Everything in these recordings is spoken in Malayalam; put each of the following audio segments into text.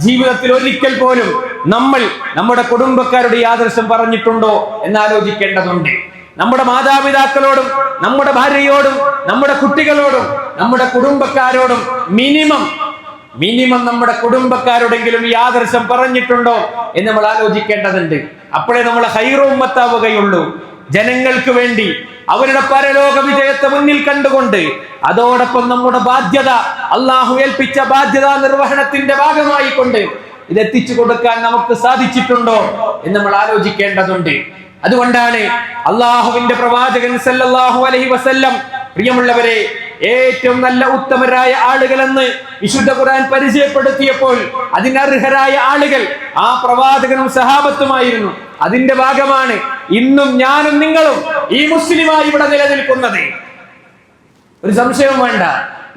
ജീവിതത്തിൽ ഒരിക്കൽ പോലും നമ്മൾ നമ്മുടെ കുടുംബക്കാരുടെ ഈ ആദർശം പറഞ്ഞിട്ടുണ്ടോ എന്നാലോചിക്കേണ്ടതുണ്ട്. നമ്മുടെ മാതാപിതാക്കളോടും നമ്മുടെ ഭാര്യയോടും നമ്മുടെ കുട്ടികളോടും നമ്മുടെ കുടുംബക്കാരോടും മിനിമം നമ്മുടെ കുടുംബക്കാരോടെങ്കിലും ഈ ആദർശം പറഞ്ഞിട്ടുണ്ടോ എന്ന് നമ്മൾ ആലോചിക്കേണ്ടതുണ്ട്. അപ്പോഴേ നമ്മൾ ഖൈറു ഉമ്മത്താവുകയുള്ളൂ. ജനങ്ങൾക്ക് വേണ്ടി അവരുടെ പരലോക വിജയത്തെ മുന്നിൽ കണ്ടുകൊണ്ട് അതോടൊപ്പം നമ്മുടെ ബാധ്യത, അള്ളാഹു ഏൽപ്പിച്ച ബാധ്യതാ നിർവഹണത്തിന്റെ ഭാഗമായി കൊണ്ട് ഇതെത്തിച്ചു കൊടുക്കാൻ നമുക്ക് സാധിച്ചിട്ടുണ്ടോ എന്ന് നമ്മൾ ആലോചിക്കേണ്ടതുണ്ട്. അതുകൊണ്ടാണ് അള്ളാഹുവിന്റെ പ്രവാചകൻ സല്ലല്ലാഹു അലൈഹി വസല്ലം പ്രിയമുള്ളവരെ ഏറ്റവും നല്ല ഉത്തമരായ ആളുകളെന്ന് വിശുദ്ധ ഖുർആൻ പരിചയപ്പെടുത്തിയപ്പോൾ അതിനർഹരായ ആളുകൾ ആ പ്രവാചകനും സഹാബത്തുമായിരുന്നു. അതിന്റെ ഭാഗമാണ് ഇന്നും ഞാനും നിങ്ങളും ഈ മുസ്ലിമായി ഇവിടെ നിലനിൽക്കുന്നത്. ഒരു സംശയവും വേണ്ട.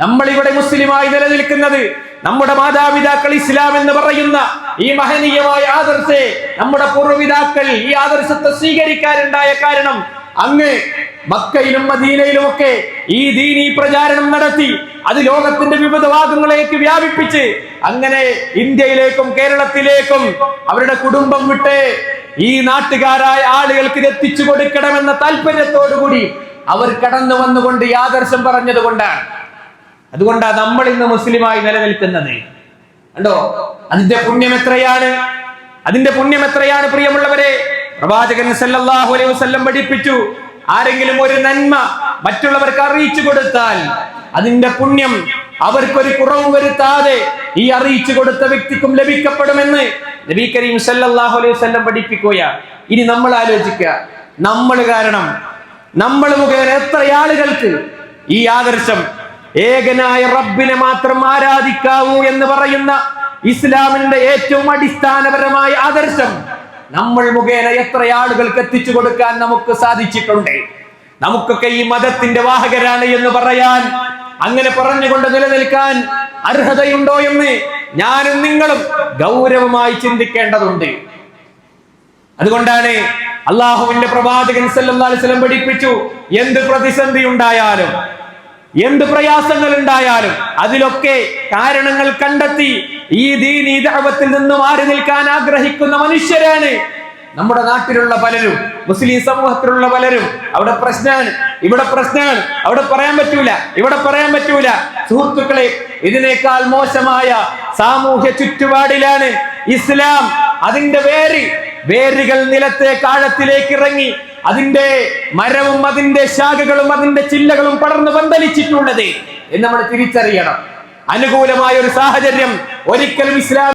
നമ്മൾ ഇവിടെ മുസ്ലിമായി നിലനിൽക്കുന്നത് നമ്മുടെ മാതാപിതാക്കൾ ഇസ്ലാം എന്ന് പറയുന്ന ഈ മഹനീയമായ ആദർശത്തെ, നമ്മുടെ പൂർവ്വപിതാക്കൾ ഈ ആദർശത്തെ സ്വീകരിക്കാനുണ്ടായ കാരണം അങ്ങ് മക്കയിലും മദീനയിലും ഒക്കെ ഈ ദീനീ പ്രചാരണം നടത്തി അത് ലോകത്തിന്റെ വിവിധ ഭാഗങ്ങളിലേക്ക് വ്യാപിപ്പിച്ച് അങ്ങനെ ഇന്ത്യയിലേക്കും കേരളത്തിലേക്കും അവരുടെ കുടുംബം വിട്ട് ഈ നാട്ടുകാരായ ആളുകൾക്ക് ഇത് എത്തിച്ചു കൊടുക്കണമെന്ന താല്പര്യത്തോടുകൂടി അവർ കടന്നു വന്നുകൊണ്ട് ഈ ആദർശം പറഞ്ഞത് കൊണ്ടാണ്. അതുകൊണ്ടാണ് നമ്മൾ ഇന്ന് മുസ്ലിമായി നിലനിൽക്കുന്നത്. കണ്ടോ അതിന്റെ പുണ്യം എത്രയാണ് പ്രിയമുള്ളവരെ. പ്രവാചകൻ സല്ലല്ലാഹു അലൈഹി വസല്ലം പഠിപ്പിച്ചു, ആരെങ്കിലും ഒരു നന്മ മറ്റുള്ളവർക്ക് അറിയിച്ചു കൊടുത്താൽ അതിന്റെ പുണ്യം അവർക്കൊരു കുറവും വരുത്താതെ ഈ അറിയിച്ചു കൊടുത്ത വ്യക്തിക്കും ലഭിക്കപ്പെടുമെന്ന് നബി കരീം സല്ലല്ലാഹു അലൈഹി വസല്ലം പഠിപ്പിക്കുകയാണ്. ഇനി നമ്മൾ ആലോചിക്കുക, നമ്മൾ കാരണം നമ്മൾ മുഖേന എത്ര ആളുകൾക്ക് ഈ ആദർശം ഏകനായ റബ്ബിനെ മാത്രം ആരാധിക്കാവൂ എന്ന് പറയുന്ന ഇസ്ലാമിന്റെ ഏറ്റവും അടിസ്ഥാനപരമായ ആദർശം നമ്മൾ മുഖേന എത്ര ആളുകൾക്ക് എത്തിച്ചു കൊടുക്കാൻ നമുക്ക് സാധിച്ചിട്ടുണ്ട്. നമുക്കൊക്കെ ഈ മതത്തിന്റെ വാഹകരാണ് എന്ന് പറയാൻ, അങ്ങനെ പറഞ്ഞുകൊണ്ട് നിലനിൽക്കാൻ അർഹതയുണ്ടോ എന്ന് ഞാനും നിങ്ങളും ഗൗരവമായി ചിന്തിക്കേണ്ടതുണ്ട്. അതുകൊണ്ടാണ് അള്ളാഹുവിന്റെ പ്രവാചകൻ സല്ലല്ലാഹു അലൈഹി വസല്ലം പഠിപ്പിച്ചു, എന്ത് പ്രതിസന്ധി ഉണ്ടായാലും എന്ത് പ്രയാസങ്ങൾ ഉണ്ടായാലും അതിലൊക്കെ കാരണങ്ങൾ കണ്ടെത്തി ഈ ദീനീ ദഅവത്തിൽ നിന്ന് മാറി നിൽക്കാൻ ആഗ്രഹിക്കുന്ന മനുഷ്യരാണ് നമ്മുടെ നാട്ടിലുള്ള പലരും, മുസ്ലിം സമൂഹത്തിലുള്ള പലരും. അവിടെ പ്രശ്നമാണ്, ഇവിടെ പ്രശ്നമാണ്, അവിടെ പറയാൻ പറ്റൂല, ഇവിടെ പറയാൻ പറ്റൂല. സുഹൃത്തുക്കളെ, ഇതിനേക്കാൾ മോശമായ സാമൂഹ്യ ചുറ്റുപാടിലാണ് ഇസ്ലാം അതിന്റെ വേരുകൾ നിലത്തേക്ക് ആഴത്തിലേക്ക് ഇറങ്ങി അതിന്റെ മരവും അതിന്റെ ശാഖകളും അതിന്റെ ചില്ലകളും പടർന്നു പന്തലിച്ചിട്ടുള്ളത് എന്ന് നമ്മൾ തിരിച്ചറിയണം. അനുകൂലമായ ഒരു സാഹചര്യം ഒരിക്കലും ഇസ്ലാം